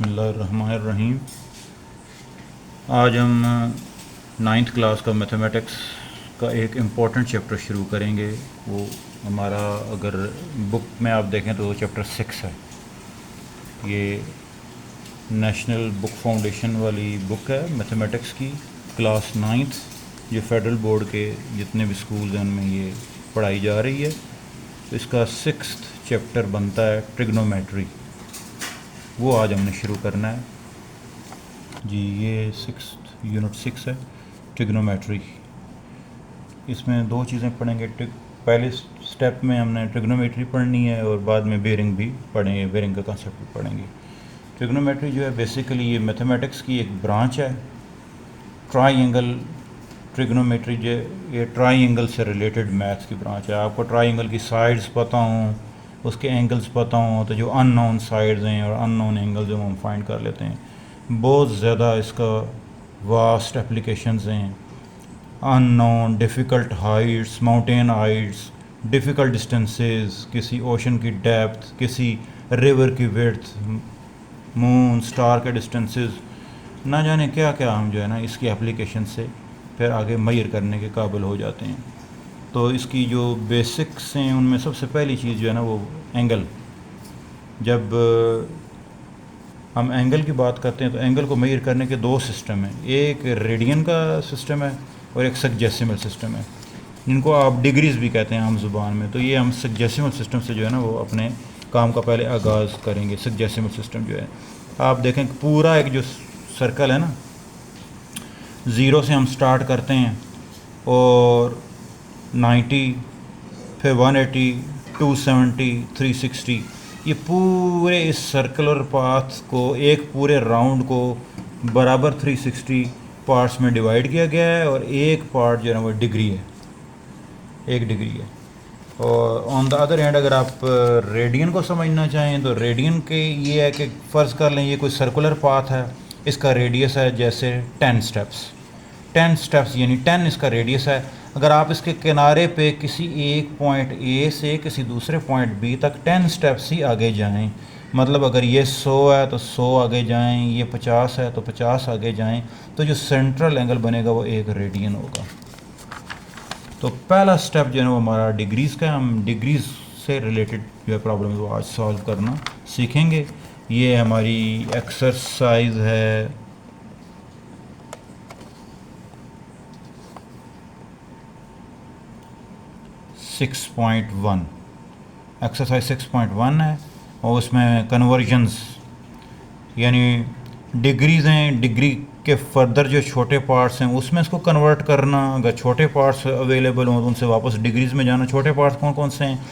बिस्मिल्लाहिर्रहमानिर्रहीम। आज हम 9th क्लास का मैथमेटिक्स का एक इम्पॉर्टेंट चैप्टर शुरू करेंगे। वो हमारा अगर बुक में आप देखें तो चैप्टर 6 है। ये नेशनल बुक फाउंडेशन वाली बुक है मैथमेटिक्स की, क्लास 9th, जो फेडरल बोर्ड के जितने भी स्कूल्स हैं उनमें ये पढ़ाई जा रही है। तो इसका 6th चैप्टर बनता है ट्रिग्नोमेट्री। वो आज हमने शुरू करना है जी। ये 6th यूनिट 6 है, ट्रिग्नोमेट्री। इसमें दो चीज़ें पढ़ेंगे। पहले स्टेप में हमने ट्रिग्नोमेट्री पढ़नी है और बाद में बेरिंग भी पढ़ेंगे, बेरिंग का कंसेप्ट भी पढ़ेंगे। ट्रिग्नोमेट्री जो है बेसिकली ये मैथमेटिक्स की एक ब्रांच है। ट्राइंगल ट्रिग्नोमेट्री जो ये ट्राइंगल से रिलेटेड मैथ्स की ब्रांच है। आपको ट्राइंगल की साइड्स पता हों, उसके एंगल्स पता हों, तो जो अननोन साइड्स हैं और अननोन एंगल्स जो हम फाइंड कर लेते हैं। बहुत ज़्यादा इसका वास्ट एप्लीकेशंस हैं। Unknown difficult Heights, mountain Heights, difficult distances, किसी ओशन की डेप्थ, किसी रिवर की विड्थ, मून स्टार के डिस्टेंसेस, ना जाने क्या क्या हम जो है ना इसकी एप्लीकेशन से फिर आगे मेजर करने के काबिल हो जाते हैं। तो इसकी जो बेसिक्स हैं उनमें सबसे पहली चीज़ जो है ना वो एंगल। जब हम एंगल की बात करते हैं तो एंगल को मेजर करने के दो सिस्टम हैं। एक रेडियन का सिस्टम है और एक सेक्जेसिमल सिस्टम है, जिनको आप डिग्रीज़ भी कहते हैं आम ज़ुबान में। तो ये हम सेक्जेसिमल सिस्टम से जो है ना वो अपने काम का पहले आगाज़ करेंगे। सेक्जेसिमल सिस्टम जो है, आप देखें कि पूरा एक जो सर्कल है ना, ज़ीरो से हम स्टार्ट करते हैं और 90, फिर 180, 270, 360, ये पूरे इस सर्कुलर पाथ को, एक पूरे राउंड को बराबर 360 पार्ट्स में डिवाइड किया गया है और एक पार्ट जो है वो डिग्री है, 1 डिग्री है। और ऑन द अदर हैंड अगर आप रेडियन को समझना चाहें तो रेडियन के ये है कि फ़र्ज़ कर लें ये कोई सर्कुलर पाथ है, इसका रेडियस है जैसे 10 स्टेप्स, 10 स्टेप्स यानी 10 इसका रेडियस है। अगर आप इसके किनारे पे किसी एक पॉइंट ए से किसी दूसरे पॉइंट बी तक 10 स्टेप्स ही आगे जाएं, मतलब अगर ये 100 है तो 100 आगे जाएं, ये 50 है तो 50 आगे जाएं, तो जो सेंट्रल एंगल बनेगा वो 1 रेडियन होगा। तो पहला स्टेप जो है वो हमारा डिग्रीज़ का है। हम डिग्रीज़ से रिलेटेड जो है प्रॉब्लम वो आज सॉल्व करना सीखेंगे। ये हमारी एक्सरसाइज है 6.1। एक्सरसाइज 6.1 है और उसमें कन्वर्जन्स यानी डिग्रीज़ हैं, डिग्री के फर्दर जो छोटे पार्ट्स हैं उसमें इसको कन्वर्ट करना। अगर छोटे पार्ट्स अवेलेबल हों तो उनसे वापस डिग्रीज़ में जाना। छोटे पार्ट्स कौन कौन से हैं?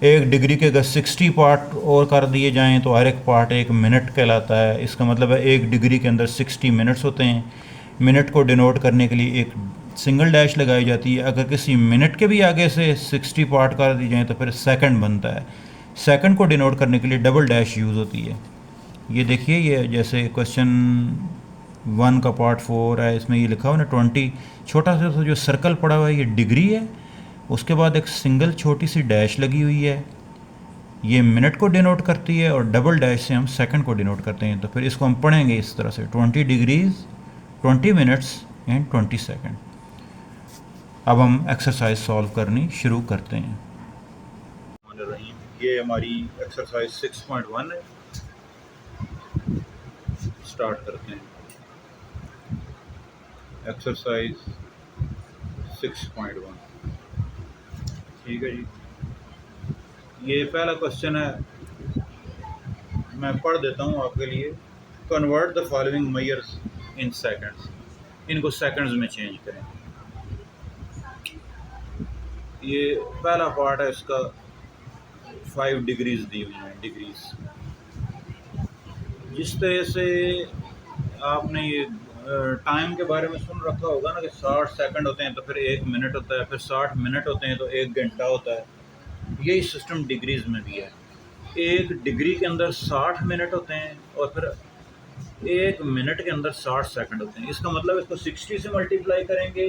एक डिग्री के अगर 60 पार्ट और कर दिए जाएं तो हर एक पार्ट 1 मिनट कहलाता है। इसका मतलब है 1 डिग्री के अंदर 60 मिनट्स होते हैं। मिनट को डिनोट करने के लिए एक सिंगल डैश लगाई जाती है। अगर किसी मिनट के भी आगे से 60 पार्ट कर दी जाए तो फिर सेकंड बनता है। सेकंड को डिनोट करने के लिए डबल डैश यूज़ होती है। ये देखिए, ये जैसे क्वेश्चन 1 का पार्ट 4 है, इसमें ये लिखा हुआ ना 20, छोटा सा जो सर्कल पड़ा हुआ है ये डिग्री है। उसके बाद एक सिंगल छोटी सी डैश लगी हुई है, ये मिनट को डिनोट करती है, और डबल डैश से हम सेकंड को डिनोट करते हैं। तो फिर इसको हम पढ़ेंगे इस तरह से 20 डिग्रीज 20 मिनट्स एंड 20 सेकंड। अब हम एक्सरसाइज सॉल्व करनी शुरू करते हैं। ये हमारी एक्सरसाइज 6.1 है। स्टार्ट करते हैं एक्सरसाइज 6.1। ठीक है जी। ये पहला क्वेश्चन है, मैं पढ़ देता हूँ आपके लिए। Convert the following measures in seconds. इनको सेकंड्स में चेंज करें। ये पहला पार्ट है, इसका 5 डिग्रीज दी हुई हैं। डिग्रीज जिस तरह से आपने ये टाइम के बारे में सुन रखा होगा ना कि 60 सेकंड होते हैं तो फिर 1 मिनट होता है, फिर 60 मिनट होते हैं तो 1 घंटा होता है। यही सिस्टम डिग्रीज में भी है। 1 डिग्री के अंदर 60 मिनट होते हैं और फिर 1 मिनट के अंदर 60 सेकंड होते हैं। इसका मतलब इसको 60 से मल्टीप्लाई करेंगे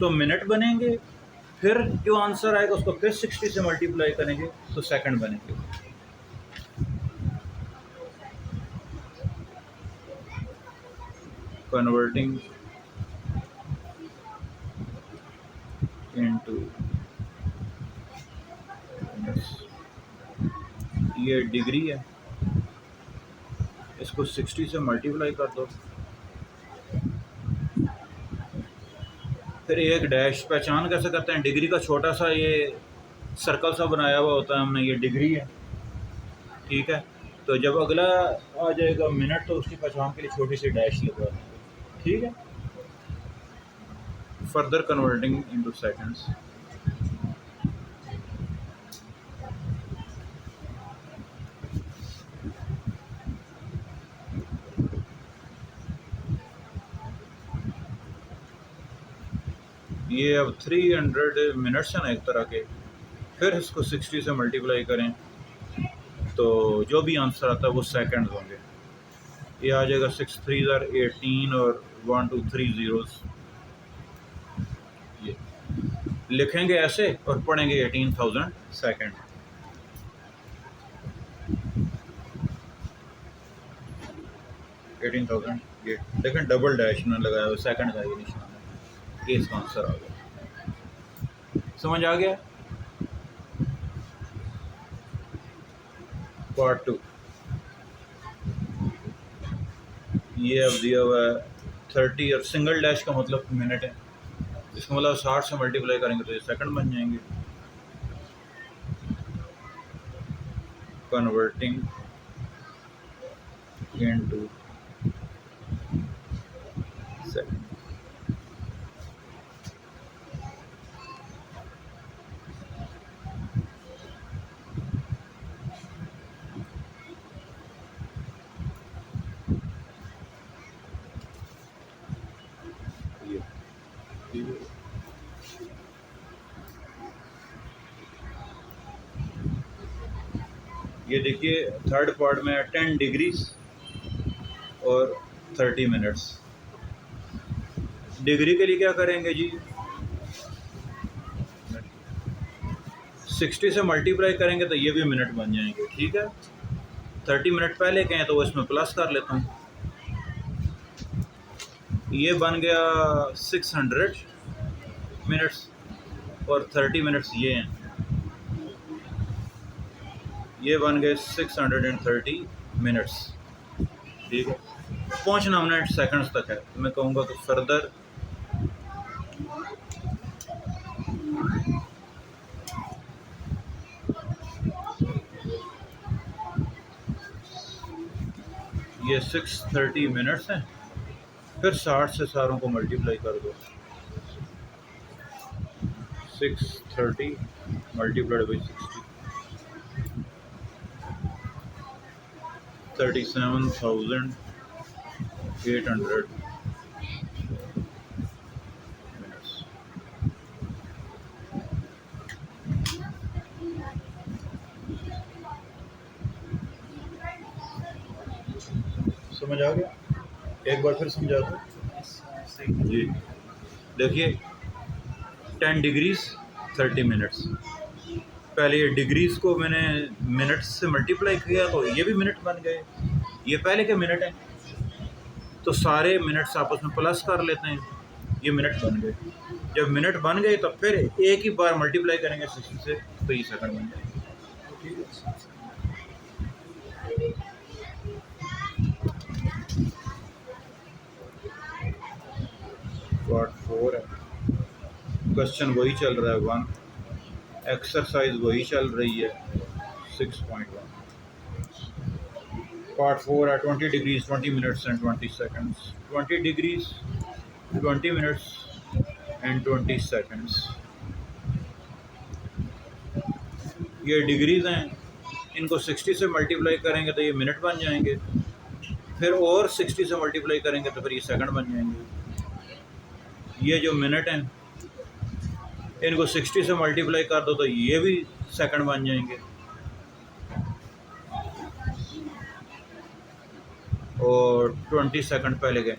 तो मिनट बनेंगे, फिर जो आंसर आएगा उसको फिर 60 से मल्टीप्लाई करेंगे तो सेकंड बनेंगे। Converting into minutes. ये डिग्री है, इसको 60 से मल्टीप्लाई कर दो, फिर एक डैश। पहचान कैसे करते हैं? डिग्री का छोटा सा ये सर्कल सा बनाया हुआ होता है हमने, ये डिग्री है, ठीक है। तो जब अगला आ जाएगा मिनट तो उसकी पहचान के लिए छोटी सी डैश लगा देंगे, ठीक है। Further converting into seconds. ये अब 300 मिनट्स हैं ना एक तरह के, फिर इसको 60 से मल्टीप्लाई करें तो जो भी आंसर आता है वो सेकंड्स होंगे। ये आ जाएगा 6 3 18 और 1 2 3 zeros। ये लिखेंगे ऐसे और पढ़ेंगे 18,000 सेकंड। ये देखें डबल डैश में लगाया हुआ सेकंड का ये निशान है, ये इसका आंसर आ गया। समझ आ गया? पार्ट 2। ये अब दिया हुआ है 30 और सिंगल डैश का मतलब मिनट है, इसका मतलब 60 से मल्टीप्लाई करेंगे तो ये सेकंड बन जाएंगे। Converting into second. ये देखिए थर्ड पार्ट में 10 डिग्रीज और 30 मिनट्स। डिग्री के लिए क्या करेंगे जी? 60 से मल्टीप्लाई करेंगे तो ये भी मिनट बन जाएंगे, ठीक है। 30 मिनट पहले के हैं तो वो इसमें प्लस कर लेता हूँ। ये बन गया 600 मिनट्स और 30 मिनट्स ये हैं, ये बन गए 630 मिनट्स, ठीक है। पहुँचना हमने सेकंड्स तक है, तो मैं कहूँगा कि फर्दर ये 630 मिनट्स हैं, फिर 60 से सारों को मल्टीप्लाई कर दो। 630 मल्टीप्लाइड बाई 60, 37,800 मिनट्स। समझ आ गया? एक बार फिर समझा दो जी। देखिए 10 डिग्रीज 30 मिनट्स, पहले ये डिग्रीज को मैंने मिनट्स से मल्टीप्लाई किया तो ये भी मिनट बन गए, ये पहले के मिनट हैं, तो सारे मिनट्स आपस में प्लस कर लेते हैं, ये मिनट बन गए। जब मिनट बन गए तो फिर एक ही बार मल्टीप्लाई करेंगे 60 से तो ये सेकंड बन जाएंगे। पार्ट 4 है, क्वेश्चन वही चल रहा है 1, एक्सरसाइज वही चल रही है 6.1। पार्ट 4 है 20 degrees 20 minutes and 20 seconds. 20 degrees 20 minutes and 20 seconds. ये डिग्रीज हैं, इनको 60 से मल्टीप्लाई करेंगे तो ये मिनट बन जाएंगे, फिर और 60 से मल्टीप्लाई करेंगे तो फिर ये सेकंड बन जाएंगे। ये जो मिनट हैं इनको 60 से मल्टीप्लाई कर दो तो ये भी सेकंड बन जाएंगे, और 20 सेकंड पहले गए।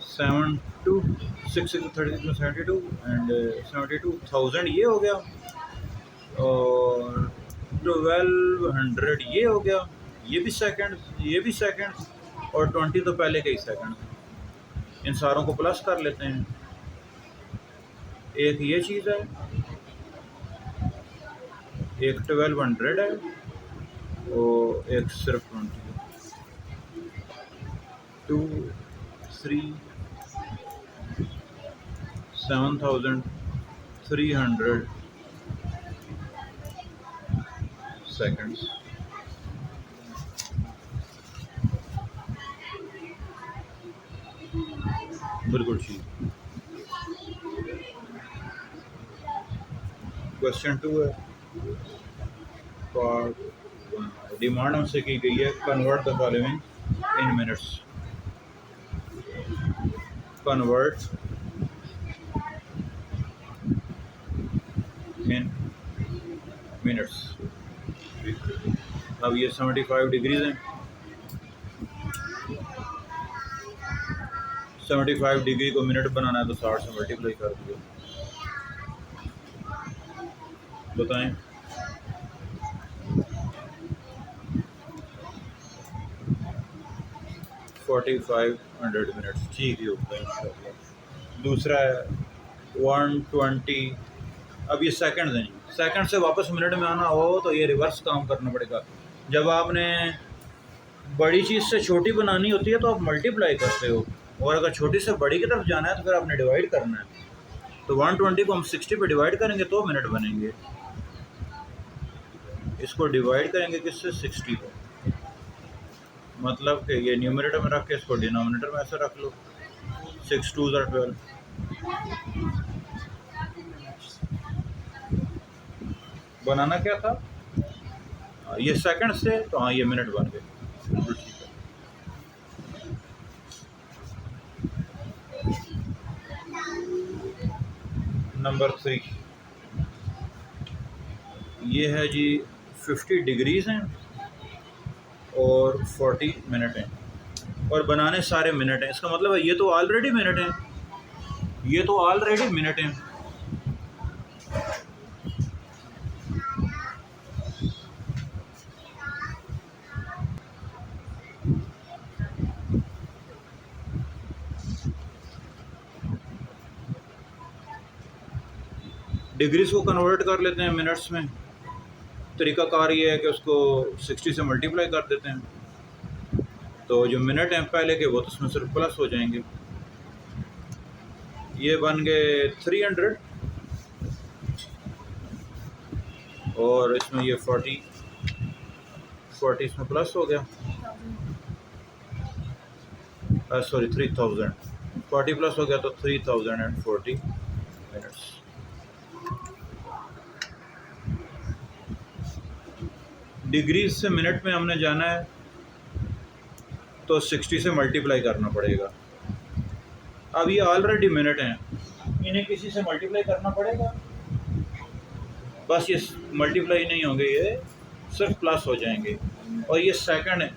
सेवन टू 6 32 72 एंड 72,000 ये हो गया, और 1200 ये हो गया, ये भी सेकंड, ये भी सेकंड, और 20 तो पहले के ही सेकंड। इन सारों को प्लस कर लेते हैं। एक ये चीज़ है, एक 1200 है, और एक सिर्फ 20 है। 2 3 7300 सेकंड्स। बिल्कुल ठीक। क्वेश्चन 2 है, पार्ट 1। डिमांड हमसे की गई है convert the following in minutes. Convert in minutes. अब ये 75 डिग्रीज हैं। 75 डिग्री को मिनट बनाना है तो 60 से मल्टीप्लाई कर दियो। बताएं। $4500 मिनट्स ठीक ही होता है इंशाल्लाह। दूसरा है 120। अब ये सेकंड नहीं, सेकंड से वापस मिनट में आना हो तो ये रिवर्स काम करना पड़ेगा। जब आपने बड़ी चीज़ से छोटी बनानी होती है तो आप मल्टीप्लाई करते हो, और अगर छोटी से बड़ी की तरफ जाना है तो फिर आपने डिवाइड करना है। तो 120 को हम 60 पे डिवाइड करेंगे तो मिनट बनेंगे। इसको डिवाइड करेंगे किससे? 60 को। मतलब कि ये न्यूमरेटर में रख के इसको डिनोमिनेटर में ऐसे रख लो। 6 2 12। बनाना क्या था? ये सेकंड से, तो हाँ ये मिनट बन गए। बिल्कुल ठीक है। नंबर 3 ये है जी, 50 डिग्रीज हैं और 40 मिनट हैं, और बनाने सारे मिनट हैं। इसका मतलब है ये तो ऑलरेडी मिनट हैं, ये तो ऑलरेडी मिनट हैं। डिग्रीज को कन्वर्ट कर लेते हैं मिनट्स में। तरीकाकार ये है कि उसको 60 से मल्टीप्लाई कर देते हैं, तो जो मिनट हैं पहले के वो तो उसमें सिर्फ प्लस हो जाएंगे। ये बन गए 300, और इसमें ये 40 इसमें प्लस हो गया। सॉरी 3000, 40 प्लस हो गया तो 3040 मिनट्स। डिग्री से मिनट में हमने जाना है तो 60 से मल्टीप्लाई करना पड़ेगा। अब ये ऑलरेडी मिनट हैं, इन्हें किसी से मल्टीप्लाई करना पड़ेगा। बस ये मल्टीप्लाई नहीं होंगे, ये सिर्फ प्लस हो जाएंगे। और ये सेकंड है,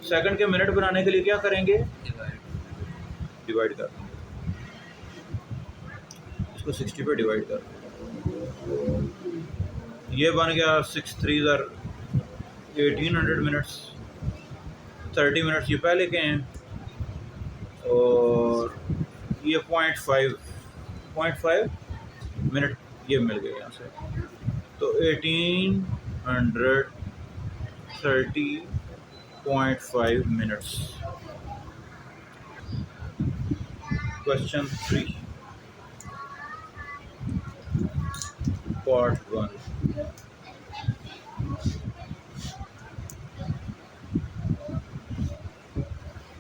सेकंड के मिनट बनाने के लिए क्या करेंगे? डिवाइड कर, इसको 60 पे डिवाइड कर। ये बन गया 6 3 1800 मिनट्स। 30 मिनट्स ये पहले के हैं, और ये 0.5 मिनट ये मिल गए यहाँ से। तो 1830.5 मिनट्स। Question 3 part 1।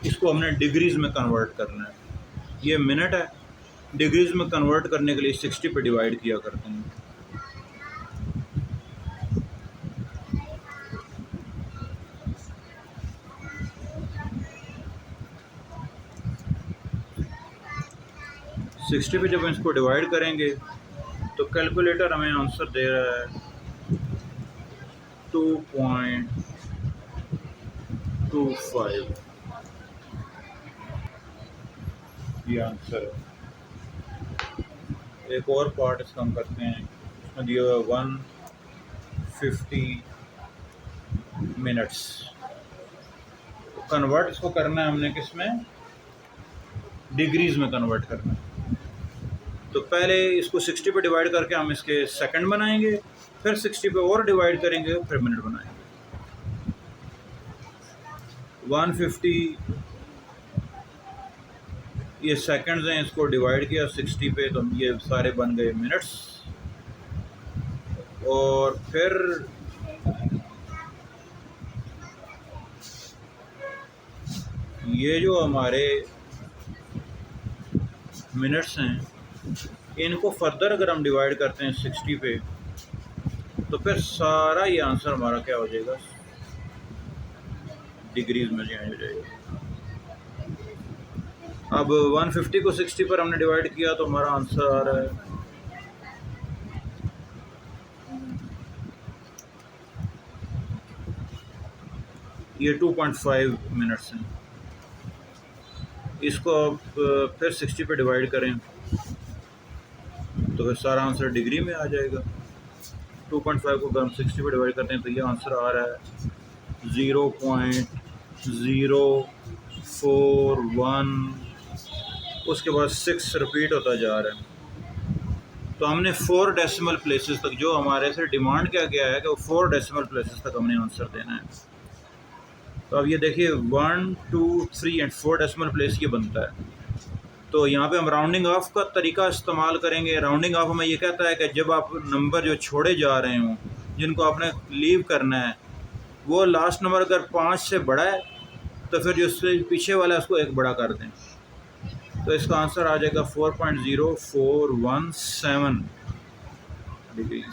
इसको हमने डिग्रीज में कन्वर्ट करना है। ये मिनट है, डिग्रीज में कन्वर्ट करने के लिए 60 पे डिवाइड किया करते हैं। सिक्सटी पे जब हम इसको डिवाइड करेंगे तो कैलकुलेटर हमें आंसर दे रहा है 2.25। ये आंसर है। एक और पार्ट इसका हम करते हैं। इसमें दिया हुआ 150 मिनट्स। कन्वर्ट इसको करना है हमने किस में, डिग्रीज़ में कन्वर्ट करना है। तो पहले इसको 60 पे डिवाइड करके हम इसके सेकंड बनाएंगे, फिर 60 पे और डिवाइड करेंगे, फिर मिनट बनाएंगे। 150 ये सेकंड्स हैं, इसको डिवाइड किया 60 पे तो ये सारे बन गए मिनट्स। और फिर ये जो हमारे मिनट्स हैं, इनको फर्दर अगर हम डिवाइड करते हैं 60 पे तो फिर सारा ये आंसर हमारा क्या हो जाएगा, डिग्रीज में चेंज हो जाएगा। अब 150 को 60 पर हमने डिवाइड किया तो हमारा आंसर आ रहा है ये 2.5 मिनट्स हैं। इसको अब फिर 60 पे डिवाइड करें तो फिर सारा आंसर डिग्री में आ जाएगा। 2.5 को अगर हम 60 पे डिवाइड करते हैं तो ये आंसर आ रहा है 0.041। उसके बाद 6 रिपीट होता जा रहा है। तो हमने 4 डेसिमल प्लेसेस तक, जो हमारे से डिमांड क्या गया है कि वो 4 डेसिमल प्लेसेस तक हमने आंसर देना है। तो अब ये देखिए 1, 2, 3 एंड 4 डेसिमल प्लेस ये बनता है। तो यहाँ पे हम राउंडिंग ऑफ का तरीका इस्तेमाल करेंगे। राउंडिंग ऑफ हमें ये कहता है कि जब आप नंबर जो छोड़े जा रहे हों, जिनको आपने लीव करना है, वो लास्ट नंबर अगर 5 से बड़ा है तो फिर जो उससे पीछे वाला है उसको 1 बड़ा कर दें। तो इसका आंसर आ जाएगा 4.0417 डिग्रीज।